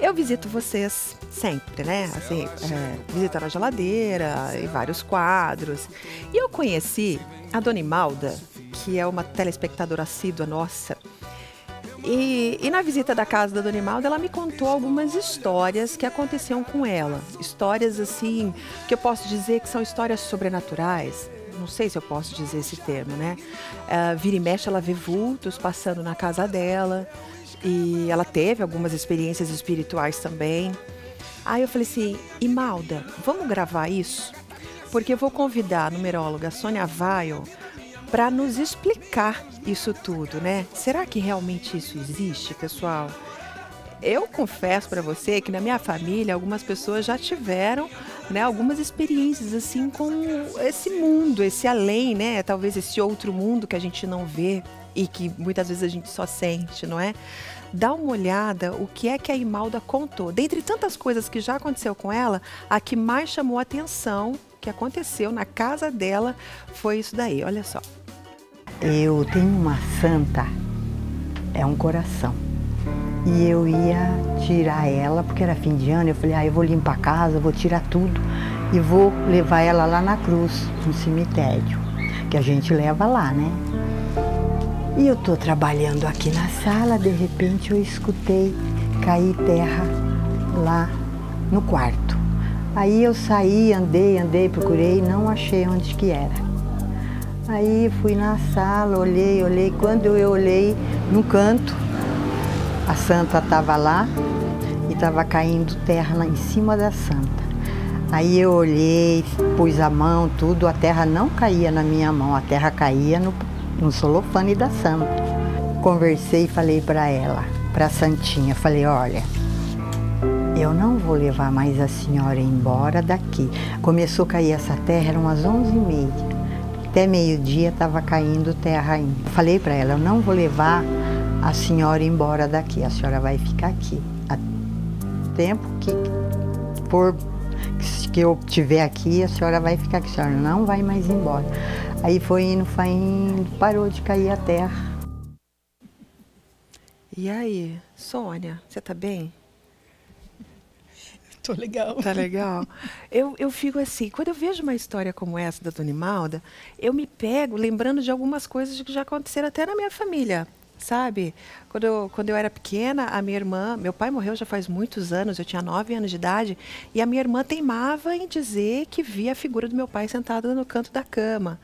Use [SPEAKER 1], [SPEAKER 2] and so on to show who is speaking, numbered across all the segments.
[SPEAKER 1] Eu visito vocês sempre, né? Assim, visitando a geladeira e vários quadros. E eu conheci a Dona Imalda, que é uma telespectadora assídua nossa. E na visita da casa da Dona Imalda, ela me contou algumas histórias que aconteciam com ela. Histórias, assim, que eu posso dizer que são histórias sobrenaturais. Não sei se eu posso dizer esse termo, né? Vira e mexe, ela vê vultos passando na casa dela. E ela teve algumas experiências espirituais também. Aí eu falei assim, Imalda, vamos gravar isso? Porque eu vou convidar a numeróloga Sônia Weil para nos explicar isso tudo, né? Será que realmente isso existe, pessoal? Eu confesso para você que na minha família algumas pessoas já tiveram, né, algumas experiências assim com esse mundo, esse além, né? Talvez esse outro mundo que a gente não vê e que muitas vezes a gente só sente, não é? Dá uma olhada o que é que a Imalda contou. Dentre tantas coisas que já aconteceu com ela, a que mais chamou a atenção que aconteceu na casa dela foi isso daí, olha só.
[SPEAKER 2] Eu tenho uma santa, é um coração, e eu ia tirar ela, porque era fim de ano, eu falei, eu vou limpar a casa, vou tirar tudo e vou levar ela lá na cruz, no cemitério, que a gente leva lá, né? E eu tô trabalhando aqui na sala, de repente eu escutei cair terra lá no quarto. Aí eu saí, andei, procurei, não achei onde que era. Aí fui na sala, olhei, quando eu olhei no canto, a santa estava lá e estava caindo terra lá em cima da santa. Aí eu olhei, pus a mão, tudo, a terra não caía na minha mão, a terra caía no celofane da santa. Conversei e falei para ela, para a santinha, falei, olha, eu não vou levar mais a senhora embora daqui. Começou a cair essa terra, eram umas 11h30. Até meio-dia estava caindo terra ainda. Falei para ela, eu não vou levar a senhora embora daqui, a senhora vai ficar aqui. O tempo que eu estiver aqui, a senhora vai ficar aqui, a senhora não vai mais embora. Aí foi indo, parou de cair a terra.
[SPEAKER 1] E aí, Sônia, você tá bem?
[SPEAKER 3] Tô legal.
[SPEAKER 1] Tá legal? Eu fico assim, quando eu vejo uma história como essa da Dona Imalda, eu me pego lembrando de algumas coisas que já aconteceram até na minha família, sabe? Quando eu era pequena, a minha irmã, meu pai morreu já faz muitos anos, eu tinha 9 anos de idade, e a minha irmã teimava em dizer que via a figura do meu pai sentada no canto da cama.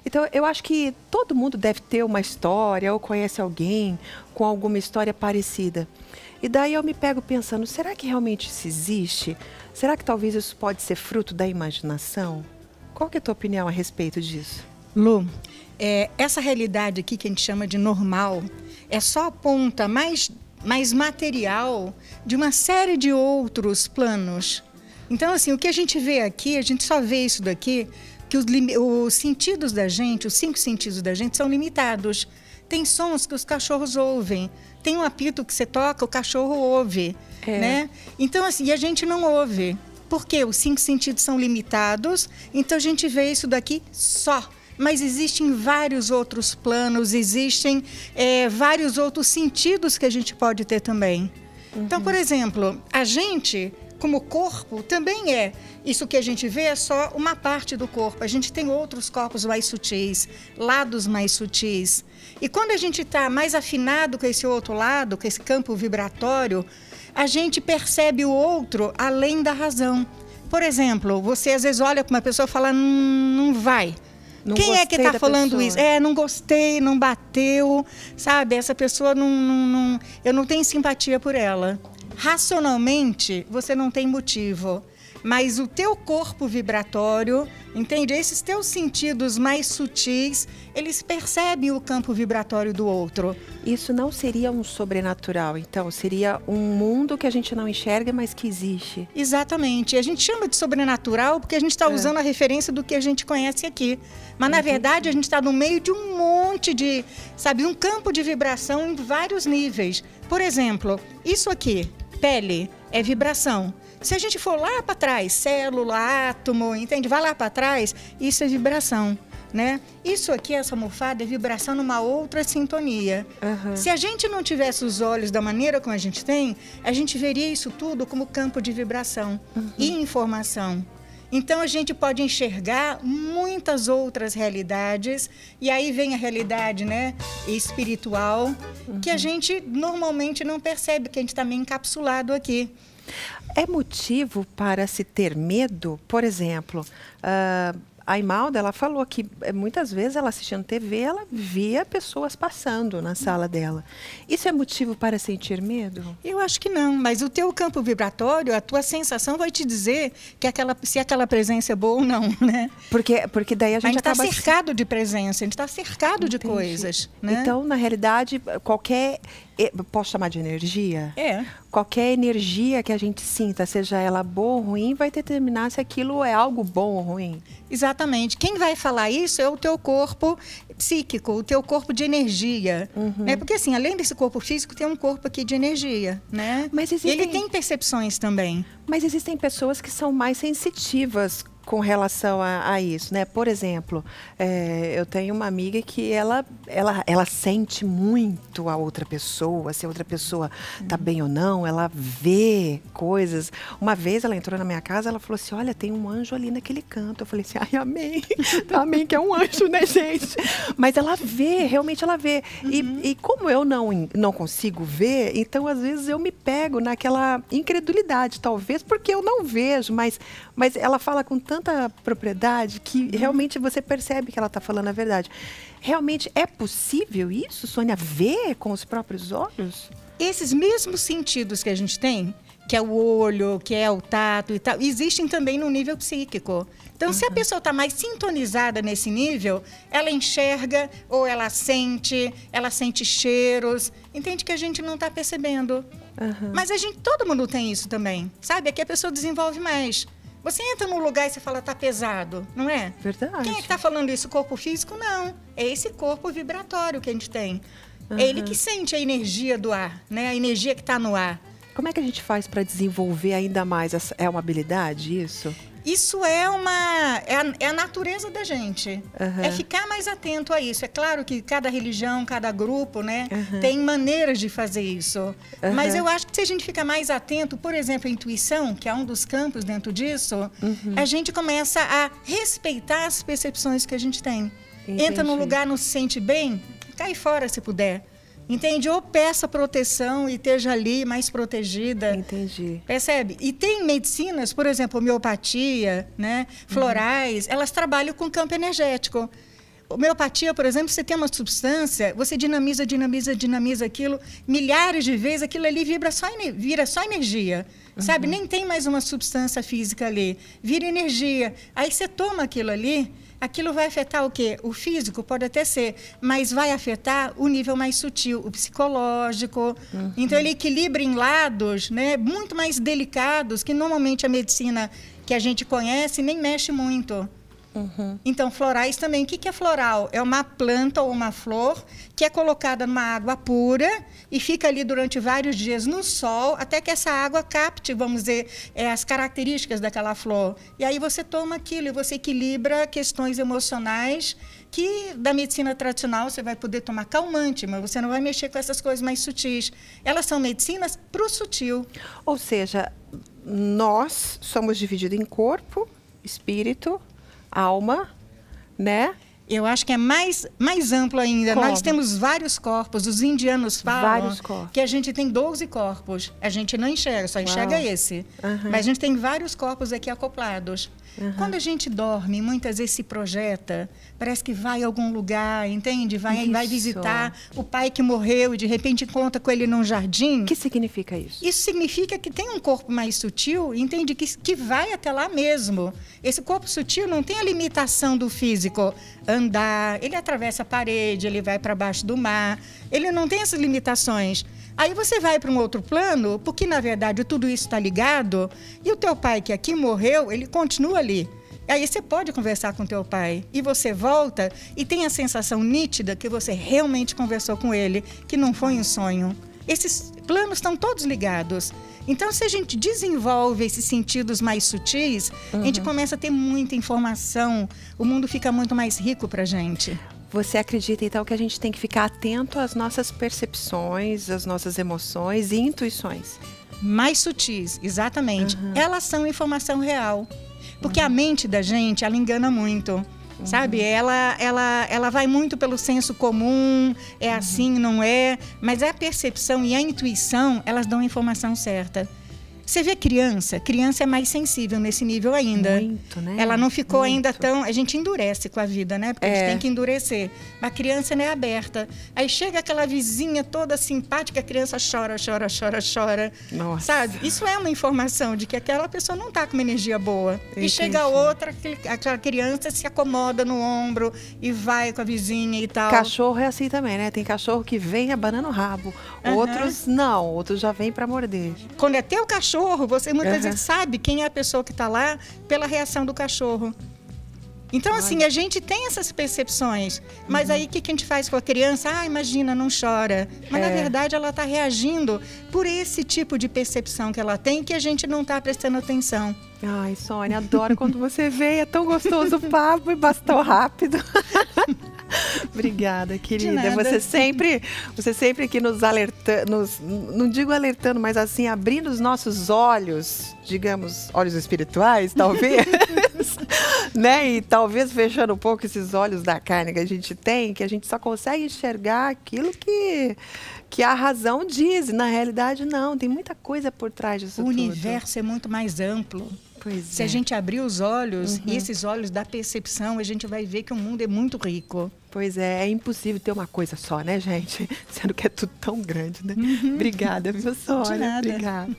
[SPEAKER 1] Então, eu acho que todo mundo deve ter uma história ou conhece alguém com alguma história parecida. E daí eu me pego pensando, será que realmente isso existe? Será que talvez isso pode ser fruto da imaginação? Qual que é a tua opinião a respeito disso?
[SPEAKER 3] Lu, essa realidade aqui que a gente chama de normal é só a ponta mais material de uma série de outros planos. Então, assim, o que a gente vê aqui, a gente só vê isso daqui, que os sentidos da gente, os 5 sentidos da gente são limitados. Tem sons que os cachorros ouvem. Tem um apito que você toca, o cachorro ouve, né? Então, assim, a gente não ouve. Por quê? Os 5 sentidos são limitados, então a gente vê isso daqui só. Mas existem vários outros planos, existem vários outros sentidos que a gente pode ter também. Então, por exemplo, a gente, como corpo, também é. Isso que a gente vê é só uma parte do corpo. A gente tem outros corpos mais sutis, lados mais sutis. E quando a gente está mais afinado com esse outro lado, com esse campo vibratório, a gente percebe o outro além da razão. Por exemplo, você às vezes olha para uma pessoa e fala, não vai.
[SPEAKER 1] Não
[SPEAKER 3] Quem é que está falando
[SPEAKER 1] pessoa.
[SPEAKER 3] isso? Não gostei, não bateu, sabe? Essa pessoa eu não tenho simpatia por ela. Racionalmente, você não tem motivo. Mas o teu corpo vibratório, entende? Esses teus sentidos mais sutis, eles percebem o campo vibratório do outro.
[SPEAKER 1] Isso não seria um sobrenatural, então? Seria um mundo que a gente não enxerga, mas que existe.
[SPEAKER 3] Exatamente. A gente chama de sobrenatural porque a gente está usando a referência do que a gente conhece aqui. Mas, na verdade, a gente está no meio de um monte de, sabe, um campo de vibração em vários níveis. Por exemplo, isso aqui, pele, é vibração. Se a gente for lá para trás, célula, átomo, entende? Vai lá para trás, isso é vibração. né? Isso aqui, essa almofada, é vibração numa outra sintonia. Se a gente não tivesse os olhos da maneira como a gente tem, a gente veria isso tudo como campo de vibração e informação. Então, a gente pode enxergar muitas outras realidades, e aí vem a realidade, né, espiritual, que a gente normalmente não percebe, que a gente está meio encapsulado aqui.
[SPEAKER 1] É motivo para se ter medo? Por exemplo, a Imalda, ela falou que muitas vezes ela assistindo TV, ela via pessoas passando na sala dela. Isso é motivo para sentir medo?
[SPEAKER 3] Eu acho que não, mas o teu campo vibratório, a tua sensação vai te dizer que se aquela presença é boa ou não, né?
[SPEAKER 1] Porque daí a gente
[SPEAKER 3] está
[SPEAKER 1] acaba
[SPEAKER 3] cercado de presença, a gente está cercado de coisas, né?
[SPEAKER 1] Então, na realidade, qualquer... Posso chamar de energia? Qualquer energia que a gente sinta, seja ela boa ou ruim, vai determinar se aquilo é algo bom ou ruim.
[SPEAKER 3] Exatamente. Quem vai falar isso é o teu corpo psíquico, o teu corpo de energia. Né? Porque, assim, além desse corpo físico, tem um corpo aqui de energia, né?
[SPEAKER 1] Mas
[SPEAKER 3] ele tem percepções também.
[SPEAKER 1] Mas existem pessoas que são mais sensitivas com relação a isso, né? Por exemplo, eu tenho uma amiga que ela sente muito a outra pessoa, se a outra pessoa tá bem ou não, ela vê coisas. Uma vez ela entrou na minha casa, ela falou assim, olha, tem um anjo ali naquele canto. Eu falei assim, ai, amém, amém, que é um anjo, né, gente? Mas ela vê, realmente ela vê. E como eu não consigo ver, então às vezes eu me pego naquela incredulidade, talvez porque eu não vejo, mas ela fala com tanta propriedade que realmente você percebe que ela está falando a verdade. Realmente é possível isso, Sônia, ver com os próprios olhos?
[SPEAKER 3] Esses mesmos sentidos que a gente tem, que é o olho, que é o tato e tal, existem também no nível psíquico. Então, se a pessoa está mais sintonizada nesse nível, ela enxerga ou ela sente cheiros, entende que a gente não está percebendo. Mas todo mundo tem isso também, sabe? Aqui a pessoa desenvolve mais. Você entra num lugar e você fala, tá pesado, não é?
[SPEAKER 1] Verdade.
[SPEAKER 3] Quem é que está falando isso? O corpo físico? Não. É esse corpo vibratório que a gente tem. É ele que sente a energia do ar, né? A energia que está no ar.
[SPEAKER 1] Como é que a gente faz para desenvolver ainda mais? É uma habilidade isso?
[SPEAKER 3] Isso é a natureza da gente. É ficar mais atento a isso. É claro que cada religião, cada grupo, né, tem maneiras de fazer isso. Mas eu acho que se a gente ficar mais atento, por exemplo, a intuição, que é um dos campos dentro disso, a gente começa a respeitar as percepções que a gente tem. Entra num lugar, não se sente bem, cai fora se puder. Entende? Ou peça proteção e esteja ali mais protegida.
[SPEAKER 1] Entendi.
[SPEAKER 3] Percebe? E tem medicinas, por exemplo, homeopatia, né? Florais, elas trabalham com campo energético. Homeopatia, por exemplo, você tem uma substância, você dinamiza aquilo, milhares de vezes, aquilo ali vira só energia. Sabe? Nem tem mais uma substância física ali. Vira energia. Aí você toma aquilo ali, aquilo vai afetar o quê? O físico pode até ser, mas vai afetar o nível mais sutil, o psicológico. Então, ele equilibra em lados, né, muito mais delicados, que normalmente a medicina que a gente conhece nem mexe muito. Então, florais também. O que é floral? É uma planta ou uma flor que é colocada numa água pura e fica ali durante vários dias no sol, até que essa água capte, vamos dizer, as características daquela flor. E aí você toma aquilo e você equilibra questões emocionais que da medicina tradicional você vai poder tomar calmante, mas você não vai mexer com essas coisas mais sutis. Elas são medicinas para o sutil.
[SPEAKER 1] Ou seja, nós somos divididos em corpo, espírito, alma, né?
[SPEAKER 3] Eu acho que é mais amplo ainda.
[SPEAKER 1] Como?
[SPEAKER 3] Nós temos vários corpos. Os indianos falam que a gente tem 12 corpos. A gente não enxerga, só enxerga esse. Mas a gente tem vários corpos aqui acoplados. Quando a gente dorme, muitas vezes se projeta, parece que vai a algum lugar, entende? Vai visitar o pai que morreu e de repente encontra com ele num jardim.
[SPEAKER 1] O que significa isso?
[SPEAKER 3] Isso significa que tem um corpo mais sutil, entende? Que vai até lá mesmo. Esse corpo sutil não tem a limitação do físico. Andar, ele atravessa a parede, ele vai para baixo do mar. Ele não tem essas limitações. Aí você vai para um outro plano, porque, na verdade, tudo isso está ligado, e o teu pai, que aqui morreu, ele continua ali. Aí você pode conversar com o teu pai, e você volta e tem a sensação nítida que você realmente conversou com ele, que não foi um sonho. planos estão todos ligados. Então, se a gente desenvolve esses sentidos mais sutis, a gente começa a ter muita informação, o mundo fica muito mais rico para a gente.
[SPEAKER 1] Você acredita, então, que a gente tem que ficar atento às nossas percepções, às nossas emoções e intuições?
[SPEAKER 3] Mais sutis, exatamente. Elas são informação real. Porque a mente da gente, ela engana muito. Sabe? Ela vai muito pelo senso comum, é assim, não é. Mas a percepção e a intuição, elas dão a informação certa. Você vê criança é mais sensível nesse nível ainda.
[SPEAKER 1] Muito, né?
[SPEAKER 3] Ela não ficou ainda tão... A gente endurece com a vida, né? Porque a gente tem que endurecer. Mas a criança não é aberta. Aí chega aquela vizinha toda simpática, a criança chora, chora, chora, chora.
[SPEAKER 1] Nossa.
[SPEAKER 3] Sabe? Isso é uma informação de que aquela pessoa não está com uma energia boa.
[SPEAKER 1] Entendi.
[SPEAKER 3] E chega outra, aquela criança se acomoda no ombro e vai com a vizinha e tal.
[SPEAKER 1] Cachorro é assim também, né? Tem cachorro que vem abanando o rabo. Outros não, outros já vêm para morder.
[SPEAKER 3] Quando é teu cachorro, você muitas vezes sabe quem é a pessoa que está lá pela reação do cachorro. Então, assim, a gente tem essas percepções. Mas aí, o que a gente faz com a criança? Ah, imagina, não chora. Mas, na verdade, ela está reagindo por esse tipo de percepção que ela tem que a gente não está prestando atenção.
[SPEAKER 1] Ai, Sônia, adoro quando você vem. É tão gostoso o papo e bastou rápido. Obrigada, querida. Você sempre aqui nos alertando, não digo alertando, mas assim, abrindo os nossos olhos, digamos, olhos espirituais, talvez, né? E talvez fechando um pouco esses olhos da carne que a gente tem, que a gente só consegue enxergar aquilo que a razão diz. Na realidade, não. Tem muita coisa por trás disso tudo.
[SPEAKER 3] O universo é muito mais amplo. Se a gente abrir os olhos, e esses olhos da percepção, a gente vai ver que o mundo é muito rico.
[SPEAKER 1] Pois é impossível ter uma coisa só, né, gente? Sendo que é tudo tão grande, né? Obrigada, viu, Sônia?
[SPEAKER 3] De nada.
[SPEAKER 1] Obrigada.